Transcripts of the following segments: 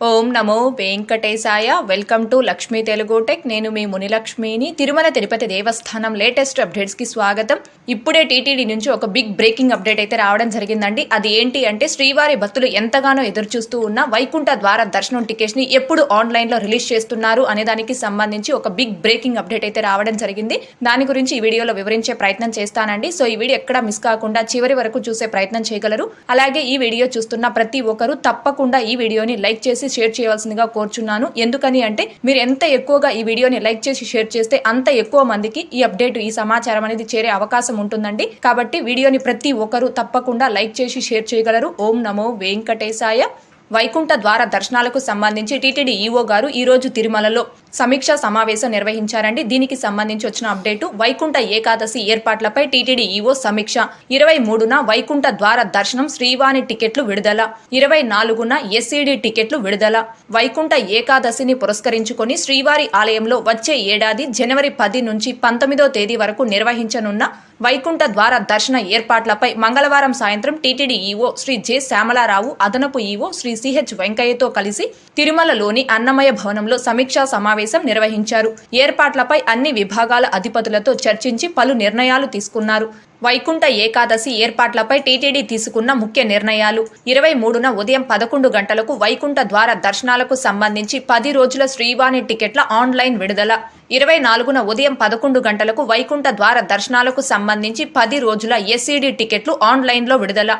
Om Namo Venkatesaya. Welcome to Lakshmi Telugu tech. నేను మీ మునిలక్ష్మిని. తిరుమల తిరుపతి దేవస్థానం latest updates కి స్వాగతం. ఇప్పుడే టీటీడీ నుంచి ఒక బిగ్ బ్రేకింగ్ అప్డేట్ అయితే రావడం జరిగిందండి. అది ఏంటి అంటే, శ్రీవారి భక్తులు ఎంతగానో ఎదురు చూస్తూ ఉన్న వైకుంఠ ద్వార దర్శనం టికెట్స్ ని ఎప్పుడు ఆన్లైన్ లో రిలీజ్ చేస్తున్నారు అనే దానికి సంబంధించి ఒక బిగ్ బ్రేకింగ్ అప్డేట్ అయితే రావడం జరిగింది. దాని గురించి ఈ వీడియోలో వివరించే ప్రయత్నం చేస్తానండి. సో ఈ వీడియో ఎక్కడ మిస్ కాకుండా చివరి వరకు చూసే ప్రయత్నం చేయగలరు. అలాగే ఈ వీడియో చూస్తున్న ప్రతి ఒక్కరు తప్పకుండా ఈ వీడియోని లైక్ చేసి షేర్ చేయవలసిందిగా కోరుచున్నాను. ఎందుకని అంటే, మీరు ఎంత ఎక్కువగా ఈ వీడియోని లైక్ చేసి షేర్ చేస్తే అంత ఎక్కువ మందికి ఈ అప్డేట్, ఈ సమాచారం అనేది చేరే అవకాశం ఉంటుందండి. కాబట్టి వీడియోని ప్రతి ఒక్కరు తప్పకుండా లైక్ చేసి షేర్ చేయగలరు. ఓం నమో వెంకటేశాయ. వైకుంఠ ద్వార దర్శనాలకు సంబంధించి టీటీడీ ఈవో గారు ఈ రోజు తిరుమలలో సమీక్షా సమావేశం నిర్వహించారండి. దీనికి సంబంధించి వచ్చిన అప్డేటు, వైకుంఠ ఏకాదశి ఏర్పాట్లపై టీటీడీ ఈవో సమీక్ష. 23న వైకుంఠ ద్వార దర్శనం శ్రీవాణి టికెట్లు విడుదల, 24న ఎస్సీడీ టికెట్లు విడుదల. వైకుంఠ ఏకాదశిని పురస్కరించుకొని శ్రీవారి ఆలయంలో వచ్చే ఏడాది జనవరి 10 నుంచి 19వ తేదీ వరకు నిర్వహించనున్న వైకుంఠ ద్వార దర్శన ఏర్పాట్లపై మంగళవారం సాయంత్రం టీటీడీ ఈవో శ్రీ జె శ్యామలారావు, అదనపు ఈవో శ్రీ సిహెచ్ వెంకయ్యతో కలిసి తిరుమలలోని అన్నమయ్య భవనంలో సమీక్షా సమావేశం నిర్వహించారు. ఏర్పాట్లపై అన్ని విభాగాల అధిపతులతో చర్చించి పలు నిర్ణయాలు తీసుకున్నారు. వైకుంఠ ఏకాదశి ఏర్పాట్లపై టీటీడీ తీసుకున్న ముఖ్య నిర్ణయాలు: 23న ఉదయం 11 గంటలకు వైకుంఠ ద్వార దర్శనాలకు సంబంధించి 10 రోజుల శ్రీవాణి టికెట్ల ఆన్లైన్ విడుదల, 24న ఉదయం 11 గంటలకు వైకుంఠ ద్వార దర్శనాలకు సంబంధించి 10 రోజుల ఎస్సీడీ టికెట్లు ఆన్లైన్లో విడుదల,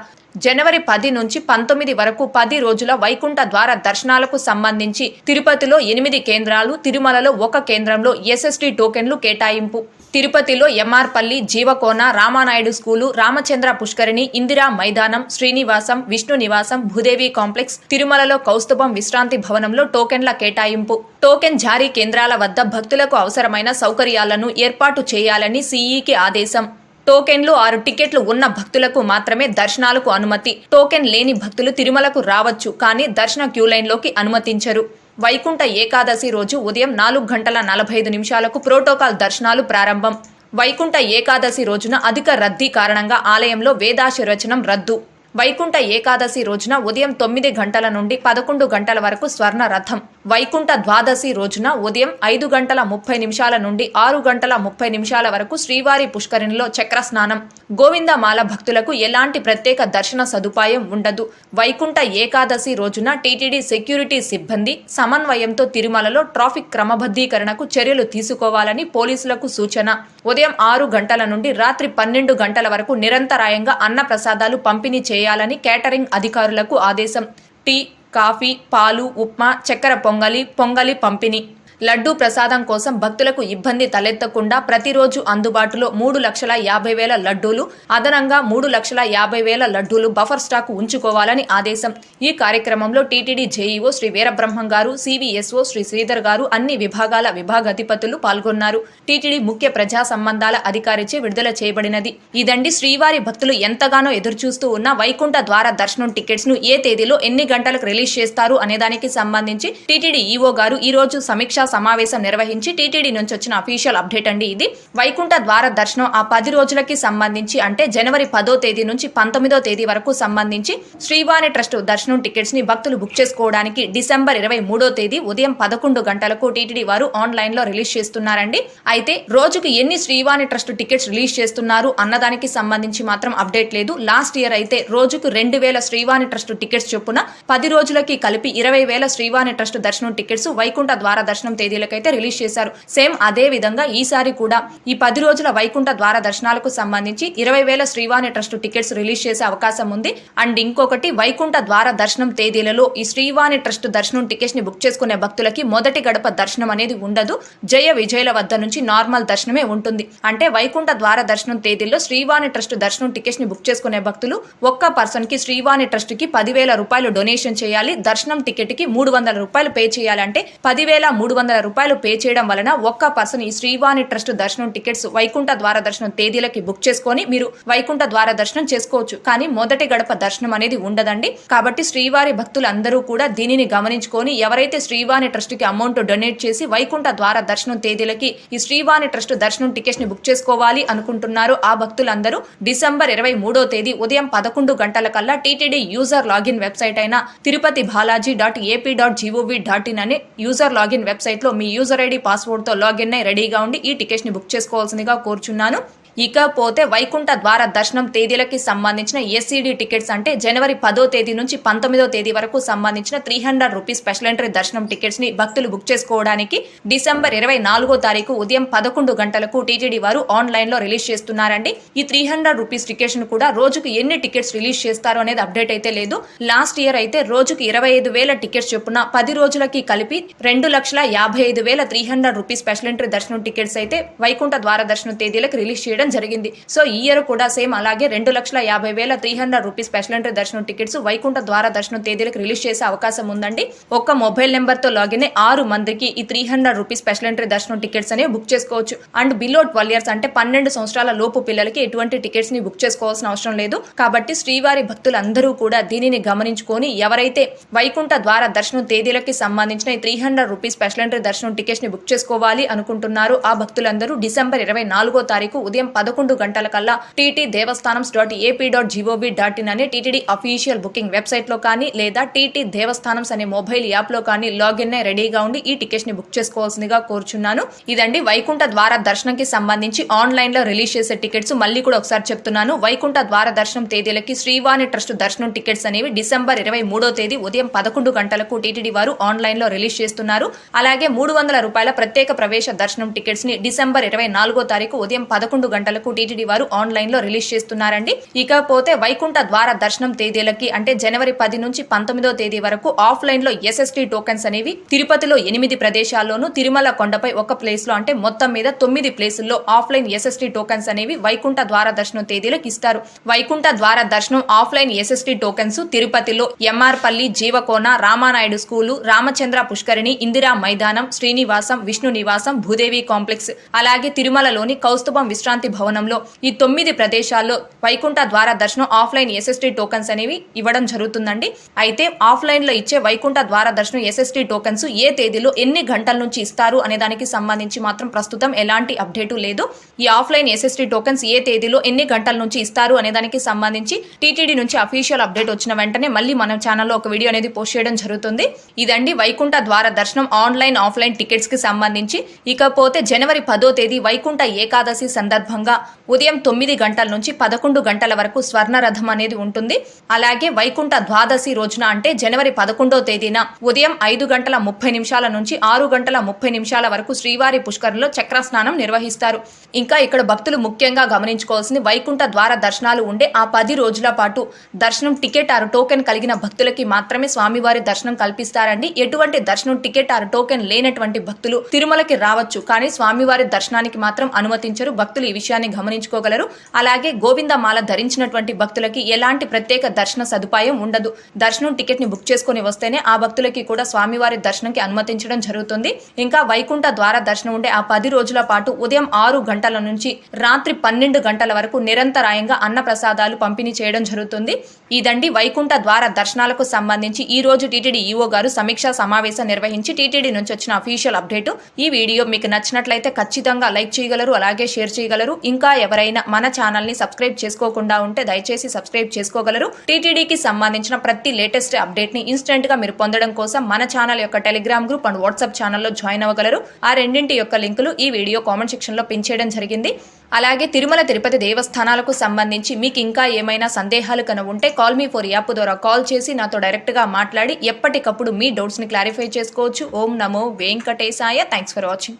జనవరి 10 నుంచి 19 వరకు 10 రోజుల వైకుంఠ ద్వార దర్శనాలకు సంబంధించి తిరుపతిలో 8 కేంద్రాలు, తిరుమలలో 1 కేంద్రంలో ఎస్ఎస్టీ టోకెన్లు కేటాయింపు. తిరుపతిలో ఎంఆర్పల్లి, జీవకోన, రామానాయుడు స్కూలు, రామచంద్ర పుష్కరిణి, ఇందిరా మైదానం, శ్రీనివాసం, విష్ణు నివాసం, భూదేవి కాంప్లెక్స్, తిరుమలలో కౌస్తుభం విశ్రాంతి భవనంలో టోకెన్ల కేటాయింపు. టోకెన్ జారీ కేంద్రాల వద్ద భక్తులకు అవసరమైన సౌకర్యాలను ఏర్పాటు చేయాలని సిఈకి ఆదేశం. టోకెన్లు 6 టికెట్లు ఉన్న భక్తులకు మాత్రమే దర్శనాలకు అనుమతి. టోకెన్ లేని భక్తులు తిరుమలకు రావచ్చు, కానీ దర్శన క్యూలైన్లోకి అనుమతించరు. వైకుంఠ ఏకాదశి రోజు ఉదయం 4:45 ప్రోటోకాల్ దర్శనాలు ప్రారంభం. వైకుంఠ ఏకాదశి రోజున అధిక రద్దీ కారణంగా ఆలయంలో వేదాశీర్వచనం రద్దు. వైకుంఠ ఏకాదశి రోజున ఉదయం 9 గంటల నుండి 11 గంటల వరకు స్వర్ణ రథం. వైకుంఠ ద్వాదశి రోజున ఉదయం 5:30 నుండి 6:30 వరకు శ్రీవారి పుష్కరిణిలో చక్ర స్నానం. గోవిందమాల భక్తులకు ఎలాంటి ప్రత్యేక దర్శన సదుపాయం ఉండదు. వైకుంఠ ఏకాదశి రోజున టీటీడీ సెక్యూరిటీ సిబ్బంది సమన్వయంతో తిరుమలలో ట్రాఫిక్ క్రమబద్ధీకరణకు చర్యలు తీసుకోవాలని పోలీసులకు సూచన. ఉదయం 6 గంటల నుండి రాత్రి 12 గంటల వరకు నిరంతరాయంగా అన్న ప్రసాదాలు పంపిణీ చేయాలని కేటరింగ్ అధికారులకు ఆదేశం. టీ, కాఫీ, పాలు, ఉప్మా, చక్కెర పొంగలి పంపిణీ. లడ్డూ ప్రసాదం కోసం భక్తులకు ఇబ్బంది తలెత్తకుండా ప్రతిరోజు అందుబాటులో 3,50,000 లడ్డూలు, అదనంగా 3,50,000 లడ్డూలు బఫర్ స్టాక్ ఉంచుకోవాలని ఆదేశం. ఈ కార్యక్రమంలో టీటీడీ జేఈఓ శ్రీ వీరబ్రహ్మం గారు, సివిఎస్ఓ శ్రీ శ్రీధర్ గారు, అన్ని విభాగాల విభాగాధిపతులు పాల్గొన్నారు. టీటీడీ ముఖ్య ప్రజా సంబంధాల అధికారిచే విడుదల చేయబడినది. ఇదండి శ్రీవారి భక్తులు ఎంతగానో ఎదురుచూస్తూ ఉన్న వైకుంఠ ద్వార దర్శనం టికెట్స్ ను ఏ తేదీలో ఎన్ని గంటలకు రిలీజ్ చేస్తారు అనే దానికి సంబంధించి టీటీడీ ఈవో గారు ఈ రోజు సమీక్ష సమావేశం నిర్వహించి టీటీడీ నుంచి వచ్చిన అఫీషియల్ అప్డేట్ అండి ఇది. వైకుంఠ ద్వార దర్శనం ఆ 10 రోజులకి సంబంధించి, అంటే జనవరి 10వ తేదీ నుంచి 19వ తేదీ వరకు సంబంధించి శ్రీవాణి ట్రస్ట్ దర్శనం టికెట్స్ ని భక్తులు బుక్ చేసుకోవడానికి డిసెంబర్ 23వ తేదీ ఉదయం 11 గంటలకు టీటీడీ వారు ఆన్లైన్ లో రిలీజ్ చేస్తున్నారండి. అయితే రోజుకు ఎన్ని శ్రీవాణి ట్రస్ట్ టికెట్స్ రిలీజ్ చేస్తున్నారు అన్నదానికి సంబంధించి మాత్రం అప్డేట్ లేదు. లాస్ట్ ఇయర్ అయితే రోజుకు 2,000 శ్రీవాణి ట్రస్ట్ టికెట్స్ చొప్పున 10 రోజులకి కలిపి 20,000 శ్రీవాణి ట్రస్ట్ దర్శనం టికెట్స్ వైకుంఠ ద్వార దర్శనం తేదీలకైతే రిలీజ్ చేశారు. సేమ్ అదే విధంగా ఈసారి కూడా ఈ 10 రోజుల వైకుంఠ ద్వార దర్శనాలకు సంబంధించి 20,000 శ్రీవాణి ట్రస్ట్ టికెట్స్ రిలీజ్ చేసే అవకాశం ఉంది. అండ్ ఇంకొకటి, వైకుంఠ ద్వార దర్శనం తేదీలలో ఈ శ్రీవాణి ట్రస్ట్ దర్శనం టికెట్స్ ని బుక్ చేసుకునే భక్తులకి మొదటి గడప దర్శనం అనేది ఉండదు. జయ విజయల వద్ద నుంచి నార్మల్ దర్శనమే ఉంటుంది. అంటే వైకుంఠ ద్వార దర్శనం తేదీల్లో శ్రీవాణి ట్రస్ట్ దర్శనం టికెట్స్ ని బుక్ చేసుకునే భక్తులు ఒక్క పర్సన్ కి శ్రీవాణి ట్రస్ట్ కి 10,000 రూపాయలు డొనేషన్ చేయాలి. దర్శనం టికెట్ కి 300 రూపాయలు పే చేయాలంటే 10,300 రూపాయలు పే చేయడం వలన ఒక్క పర్సన్ ఈ శ్రీవాణి ట్రస్ట్ దర్శనం టికెట్స్ వైకుంఠ ద్వార దర్శనం తేదీలకి బుక్ చేసుకొని మీరు వైకుంఠ ద్వార దర్శనం చేసుకోవచ్చు. కానీ మొదటి గడప దర్శనం అనేది ఉండదండి. కాబట్టి శ్రీవారి భక్తులందరూ కూడా దీనిని గమనించుకొని ఎవరైతే శ్రీవాణి ట్రస్ట్ కి అమౌంట్ డొనేట్ చేసి వైకుంఠ ద్వార దర్శనం తేదీలకి ఈ శ్రీవాణి ట్రస్ట్ దర్శనం టికెట్స్ ని బుక్ చేసుకోవాలి అనుకుంటున్నారో ఆ భక్తులందరూ డిసెంబర్ 23వ తేదీ ఉదయం 11 గంటల కల్లా టీటీడీ యూజర్ లాగిన్ వెబ్సైట్ అయిన tirupati.balaji.ap.gov.in అనే యూజర్ లాగిన్ వెబ్సైట్ లో మీ యూజర్ ఐడి పాస్వర్డ్ తో లాగిన్ అయి రెడీగా ఉండి ఈ టికెట్స్ ని బుక్ చేసుకోవాల్సిందిగా కోరుచున్నాను. ఇకపోతే వైకుంఠ ద్వార దర్శనం తేదీలకి సంబంధించిన ఎస్సీడీ టికెట్స్ అంటే జనవరి 10వ తేదీ నుంచి 19వ తేదీ వరకు సంబంధించిన ₹300 స్పెషల్ ఎంట్రీ దర్శనం టికెట్స్ ని భక్తులు బుక్ చేసుకోవడానికి డిసెంబర్ 24వ తారీఖు ఉదయం 11 గంటలకు టీటీడీ వారు ఆన్లైన్ లో రిలీజ్ చేస్తున్నారండి. ఈ ₹300 టికెట్స్ ను కూడా రోజుకు ఎన్ని టికెట్స్ రిలీజ్ చేస్తారు అనేది అప్డేట్ అయితే లేదు. లాస్ట్ ఇయర్ అయితే రోజుకు 25,000 టికెట్స్ చొప్పున 10 రోజులకి కలిపి ₹2,55,300 స్పెషల్ ఎంట్రీ దర్శనం టికెట్స్ అయితే వైకుంఠ ద్వార దర్శనం తేదీలకు రిలీజ్ చేయడం జరిగింది. సో ఈ ఇయర్ కూడా సేమ్ అలాగే ₹2,50,300 స్పెషల్ ఎంట్రీ దర్శనం టికెట్స్ వైకుంఠ ద్వార దర్శనం తేదీలకు రిలీజ్ చేసే అవకాశం ఉందండి. ఒక్క మొబైల్ నెంబర్ తో లాగిన్ 6 మందికి ఈ ₹300 స్పెషల్ ఎంట్రీ దర్శనం టికెట్స్ అనేవి బుక్ చేసుకోవచ్చు. అండ్ బిలో 12 ఇయర్స్ అంటే 12 సంవత్సరాల లోపు పిల్లలకి ఎటువంటి టికెట్స్ ని బుక్ చేసుకోవాల్సిన అవసరం లేదు. కాబట్టి శ్రీవారి భక్తులందరూ కూడా దీనిని గమనించుకొని ఎవరైతే వైకుంఠ ద్వార దర్శనం తేదీలకి సంబంధించిన ఈ ₹300 స్పెషల్ ఎంట్రీ దర్శనం టికెట్స్ ని బుక్ చేసుకోవాలి అనుకుంటున్నారో ఆ భక్తులందరూ డిసెంబర్ 24వ తారీఖు ఉదయం 11 గంటల కల్లా ttdevastanams.ap.gov.in అనే టీటీడీ అఫీషియల్ బుకింగ్ వెబ్సైట్ లో కానీ లేదా టీటీ దేవస్థానమ్స్ అనే మొబైల్ యాప్ లో కానీ లాగిన్ అయి రెడీగా ఉండి ఈ టికెట్స్ ని బుక్ చేసుకోవాల్సిందిగా కోరుచున్నాను. ఇదండి వైకుంఠ ద్వార దర్శనం కి సంబంధించి ఆన్లైన్ లో రిలీజ్ చేసే టికెట్స్. మళ్ళీ కూడా ఒకసారి చెప్తున్నాను, వైకుంఠ ద్వార దర్శనం తేదీలకి శ్రీవాణి ట్రస్ట్ దర్శనం టికెట్స్ అనేవి డిసెంబర్ 23వ తేదీ ఉదయం 11 గంటలకు టీటీడీ వారు ఆన్లైన్ లో రిలీజ్ చేస్తున్నారు. అలాగే ₹300 ప్రత్యేక ప్రవేశ దర్శనం టికెట్స్ ని డిసెంబర్ 24వ తారీఖు ఉదయం 11 గంటలకు టీటీడీ వారు ఆన్లైన్ లో రిలీజ్ చేస్తున్నారండి. ఇకపోతే వైకుంఠ ద్వార దర్శనం తేదీలకి అంటే జనవరి 10 నుంచి 19వ తేదీ వరకు ఆఫ్లైన్ లో ఎస్ఎస్టీ టోకెన్స్ అనేవి తిరుపతిలో 8 ప్రదేశాల్లోనూ తిరుమల కొండపై ఒక ప్లేస్ లో అంటే మొత్తం మీద 9 ప్లేసుల్లో ఆఫ్లైన్ ఎస్ఎస్టీ టోకెన్స్ అనేవి వైకుంఠ ద్వార దర్శనం తేదీలకు ఇస్తారు. వైకుంఠ ద్వార దర్శనం ఆఫ్లైన్ ఎస్ఎస్టీ టోకెన్స్ తిరుపతిలో ఎంఆర్పల్లి, జీవకోన, రామానాయుడు స్కూలు, రామచంద్ర పుష్కరిణి, ఇందిరా మైదానం, శ్రీనివాసం, విష్ణు నివాసం, భూదేవి కాంప్లెక్స్, అలాగే తిరుమలలోని కౌస్తుభం విశ్రాంతి భవనంలో ఈ 9 ప్రదేశాల్లో వైకుంఠ ద్వార దర్శనం ఆఫ్లైన్ ఎస్ఎస్టీ టోకెన్స్ అనేవి ఇవ్వడం జరుగుతుందండి. అయితే ఆఫ్లైన్ లో ఇచ్చే వైకుంఠ ద్వార దర్శనం ఎస్ఎస్టీ టోకెన్స్ ఏ తేదీలో ఎన్ని గంటల నుంచి ఇస్తారు అనే దానికి సంబంధించి మాత్రం ప్రస్తుతం ఎలాంటి అప్డేటు లేదు. ఈ ఆఫ్లైన్ ఎస్ఎస్టీ టోకెన్స్ ఏ తేదీలో ఎన్ని గంటల నుంచి ఇస్తారు అనే దానికి సంబంధించి టీటీడీ నుంచి అఫీషియల్ అప్డేట్ వచ్చిన వెంటనే మళ్ళీ మన ఛానల్లో ఒక వీడియో అనేది పోస్ట్ చేయడం జరుగుతుంది. ఇదండి వైకుంఠ ద్వార దర్శనం ఆన్లైన్ ఆఫ్లైన్ టికెట్స్ కి సంబంధించి. ఇకపోతే జనవరి 10వ తేదీ వైకుంఠ ఏకాదశి సందర్భంగా ఉదయం 9 గంటల నుంచి 11 గంటల వరకు స్వర్ణ రథం అనేది ఉంటుంది. అలాగే వైకుంఠ ద్వాదశి రోజున అంటే జనవరి 11వ తేదీన ఉదయం 5:30 నుంచి 6:30 వరకు శ్రీవారి పుష్కరంలో చక్ర స్నానం నిర్వహిస్తారు. ఇంకా ఇక్కడ భక్తులు ముఖ్యంగా గమనించుకోవాల్సింది వైకుంఠ ద్వార దర్శనాలు ఉండే ఆ 10 రోజుల పాటు దర్శనం టికెట్ ఆరు టోకెన్ కలిగిన భక్తులకి మాత్రమే స్వామివారి దర్శనం కల్పిస్తారండి. ఎటువంటి దర్శనం టికెట్ ఆరు టోకెన్ లేనటువంటి భక్తులు తిరుమలకి రావచ్చు, కానీ స్వామివారి దర్శనానికి మాత్రం అనుమతించరు. భక్తులు ఈ విషయాన్ని గమనించుకోగలరు. అలాగే గోవిందమాల ధరించినటువంటి భక్తులకి ఎలాంటి ప్రత్యేక దర్శన సదుపాయం ఉండదు. దర్శనం టికెట్ ని బుక్ చేసుకుని వస్తేనే ఆ భక్తులకి కూడా స్వామివారి దర్శనంకి అనుమతించడం జరుగుతుంది. ఇంకా వైకుంఠ ద్వార దర్శనం ఉండే ఆ 10 రోజుల పాటు ఉదయం 6 గంటల నుంచి రాత్రి 12 గంటల వరకు నిరంతరాయంగా అన్న ప్రసాదాలు పంపిణీ చేయడం జరుగుతుంది. ఇదండి వైకుంఠ ద్వార దర్శనాలకు సంబంధించి ఈ రోజు టీటీడీ ఈఓ గారు సమీక్షా సమావేశం నిర్వహించి టీటీడీ నుంచి వచ్చిన అఫీషియల్ అప్డేట్. ఈ వీడియో మీకు నచ్చినట్లయితే ఖచ్చితంగా లైక్ చేయగలరు, అలాగే షేర్ చేయగలరు. ఇంకా ఎవరైనా మన ఛానల్ ని సబ్స్క్రైబ్ చేసుకోకుండా ఉంటే దయచేసి సబ్స్క్రైబ్ చేసుకోగలరు. టీటీడీకి సంబంధించిన ప్రతి లేటెస్ట్ అప్డేట్ ని ఇన్స్టెంట్ గా మీరు పొందడం కోసం మన ఛానల్ యొక్క టెలిగ్రామ్ గ్రూప్ అండ్ వాట్సాప్ ఛానల్లో జాయిన్ అవ్వగలరు. ఆ రెండింటి యొక్క లింకులు ఈ వీడియో కామెంట్ సెక్షన్ లో పిన్ చేయడం జరిగింది. అలాగే తిరుమల తిరుపతి దేవస్థానాలకు సంబంధించి మీకు ఇంకా ఏమైనా సందేహాలు కనుక ఉంటే కాల్ మీ ఫోర్ యాప్ ద్వారా కాల్ చేసి నాతో డైరెక్ట్ గా మాట్లాడి ఎప్పటికప్పుడు మీ డౌట్స్ ని క్లారిఫై చేసుకోవచ్చు. ఓం నమో వెంకటేశాయ. Thanks for watching.